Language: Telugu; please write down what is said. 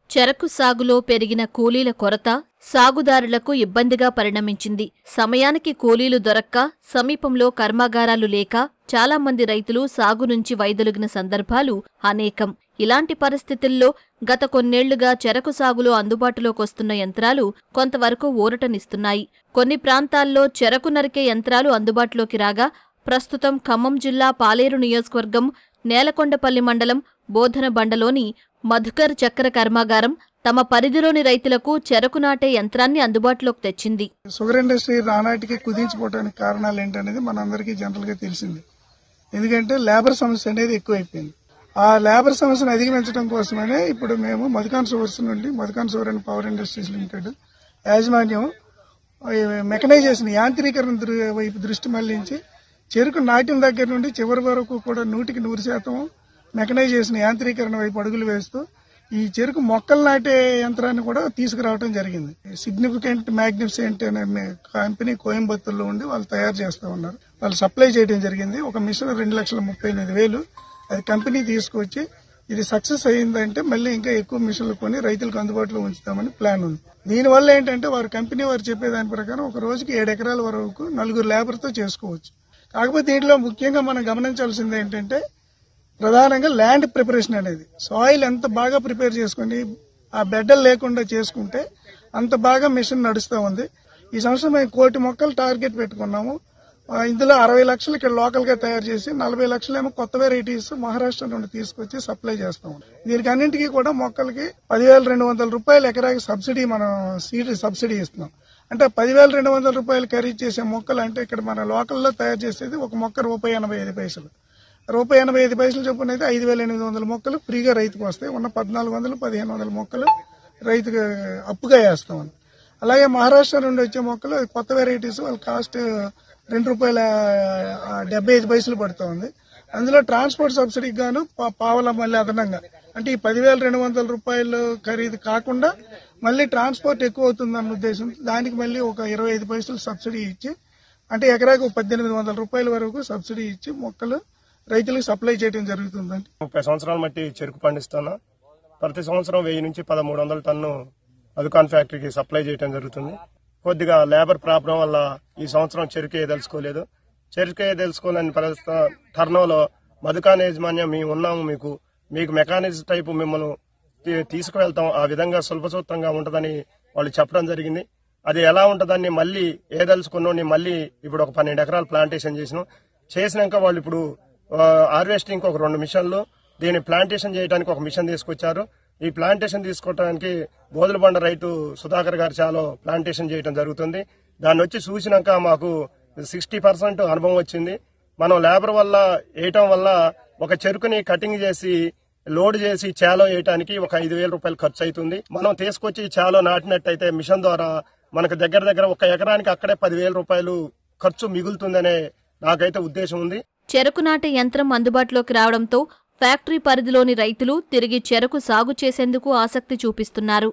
చెరకు సాగులో పెరిగిన కూలీల కొరత సాగుదారులకు ఇబ్బందిగా పరిణమించింది. సమయానికి కూలీలు దొరక్క, సమీపంలో కర్మాగారాలు లేక చాలా మంది రైతులు సాగు నుంచి వైదొలిగిన సందర్భాలు అనేకం. ఇలాంటి పరిస్థితుల్లో గత కొన్నేళ్లుగా చెరకు సాగులో అందుబాటులోకొస్తున్న యంత్రాలు కొంతవరకు ఊరటనిస్తున్నాయి. కొన్ని ప్రాంతాల్లో చెరకు నరికే యంత్రాలు అందుబాటులోకి రాగా, ప్రస్తుతం ఖమ్మం జిల్లా పాలేరు నియోజకవర్గం నేలకొండపల్లి మండలం బోధనబండలోని మధుకర్ చక్కెర కర్మాగారం తమ పరిధిలోని రైతులకు చెరకు నాటే యంత్రాన్ని అందుబాటులోకి తెచ్చింది. షుగర్ ఇండస్ట్రీ రానాటికి కుదించిపోవడానికి కారణాలు ఏంటనేది మనందరికీ జనరల్ గా తెలిసింది. ఎందుకంటే లేబర్ సమస్య అనేది ఎక్కువైపోయింది. ఆ లేబర్ సమస్యను అధిగమించడం కోసమనే ఇప్పుడు మేము మధుకాన్ షుగర్స్ నుండి Madhucon sugar and power industries limited యాజమాన్యం మెకనైజేషన్ యాంత్రీకరణ వైపు దృష్టి మళ్లించి చెరుకు నాటిన దగ్గర నుండి చివరి వరకు కూడా 100% మెకనైజేషన్ యాంత్రీకరణ వైపు అడుగులు వేస్తూ ఈ చెరుకు మొక్కలు నాటే యంత్రాన్ని కూడా తీసుకురావడం జరిగింది. సిగ్నిఫికెంట్ మ్యాగ్నిఫిసెంట్ అనే కంపెనీ కోయంబత్తూరులో ఉండి వాళ్ళు తయారు చేస్తూ ఉన్నారు. వాళ్ళు సప్లై చేయడం జరిగింది. ఒక మిషన్ 2,38,000 అది కంపెనీ తీసుకొచ్చి ఇది సక్సెస్ అయ్యిందంటే మళ్ళీ ఇంకా ఎక్కువ మిషన్లు కొని రైతులకు అందుబాటులో ఉంచుతామని ప్లాన్ ఉంది. దీనివల్ల ఏంటంటే వారి కంపెనీ వారు చెప్పేదాని ప్రకారం ఒక రోజుకి 7 ఎకరాల వరకు 4 లేబర్తో చేసుకోవచ్చు. కాకపోతే దీంట్లో ముఖ్యంగా మనం గమనించాల్సింది ఏంటంటే ప్రధానంగా ల్యాండ్ ప్రిపరేషన్ అనేది, సాయిల్ ఎంత బాగా ప్రిపేర్ చేసుకుని ఆ బెడ్డలు లేకుండా చేసుకుంటే అంత బాగా మిషన్ నడుస్తూ ఉంది. ఈ సంవత్సరం మేము 1 కోటి మొక్కలు టార్గెట్ పెట్టుకున్నాము. ఇందులో 60 లక్షలు ఇక్కడ లోకల్ గా తయారు చేసి 40 లక్షలేమో కొత్త వెరైటీస్ మహారాష్ట్ర నుండి తీసుకొచ్చి సప్లై చేస్తాం. దీనికి అన్నింటికీ కూడా మొక్కలకి 10,200 రూపాయలు ఎకరాకి సబ్సిడీ, మనం సీడ్ సబ్సిడీ ఇస్తున్నాం. అంటే 10,200 రూపాయలు ఖరీదు చేసే మొక్కలు అంటే ఇక్కడ మన లోకల్లో తయారు చేసేది ఒక మొక్క ₹1.85. ₹1.85 చొప్పున అయితే 5,800 మొక్కలు ఫ్రీగా రైతుకు వస్తాయి. ఉన్న 1,400-1,500 మొక్కలు రైతుకు అప్పుగా వేస్తాం. అలాగే మహారాష్ట్ర నుండి వచ్చే మొక్కలు కొత్త వెరైటీస్ వాళ్ళ కాస్ట్ ₹2.75 పడుతూ ఉంది. అందులో ట్రాన్స్పోర్ట్ సబ్సిడీకి గాను పావలా మళ్ళీ అదనంగా, అంటే ఈ 10,200 రూపాయలు ఖరీదు కాకుండా మళ్ళీ ట్రాన్స్పోర్ట్ ఎక్కువ అవుతుందన్న ఉద్దేశం, దానికి మళ్ళీ ఒక 25 పైసలు సబ్సిడీ ఇచ్చి, అంటే ఎకరాకు 1,800 రూపాయల వరకు సబ్సిడీ ఇచ్చి మొక్కలు రైతులకు సప్లై చేయడం జరుగుతుందండి. 30 సంవత్సరాల మట్టి చెరుకు పండిస్తాను. ప్రతి సంవత్సరం 1000 నుంచి 1,300 టన్ను మధుకాన్ ఫ్యాక్టరీకి సప్లై చేయడం జరుగుతుంది. కొద్దిగా లేబర్ ప్రాబ్లం వల్ల ఈ సంవత్సరం చెరుకు తెలుసుకోలేదు. చెరుకు తెలుసుకోలేని టర్నోలో మధుకాన్ యాజమాన్యం మేము ఉన్నాము, మీకు మెకానిజం టైపు మిమ్మల్ని తీసుకువెళ్తాం, ఆ విధంగా సులభసూత్రంగా ఉంటుందని వాళ్ళు చెప్పడం జరిగింది. అది ఎలా ఉంటుందని మళ్ళీ ఏదలుచుకున్నోని మళ్ళీ ఇప్పుడు ఒక 12 ఎకరాలు ప్లాంటేషన్ చేసినాక వాళ్ళు ఇప్పుడు హార్వెస్టింగ్ ఒక 2 మిషన్లు, దీన్ని ప్లాంటేషన్ చేయడానికి ఒక మిషన్ తీసుకొచ్చారు. ఈ ప్లాంటేషన్ తీసుకోవడానికి బోదలబండ రైతు సుధాకర్ గారు చాలా ప్లాంటేషన్ చేయడం జరుగుతుంది. దాన్ని వచ్చి చూసినాక మాకు 60% అనుభవం వచ్చింది. మనం లేబర్ వల్ల వేయటం వల్ల ఒక చెరుకుని కటింగ్ చేసి లోడ్ చేసి చాలో వేయటానికి ఒక 5,000 రూపాయలు ఖర్చు అవుతుంది. మనం తీసుకొచ్చి చాలో నాటినట్టయితే మిషన్ ద్వారా మనకు దగ్గర ఒక ఎకరానికి అక్కడే 10,000 రూపాయలు ఖర్చు మిగులుతుందనే నాకైతే ఉద్దేశం ఉంది. చెరకు నాటే యంత్రం అందుబాటులోకి రావడంతో ఫ్యాక్టరీ పరిధిలోని రైతులు తిరిగి చెరకు సాగు చేసేందుకు ఆసక్తి చూపిస్తున్నారు.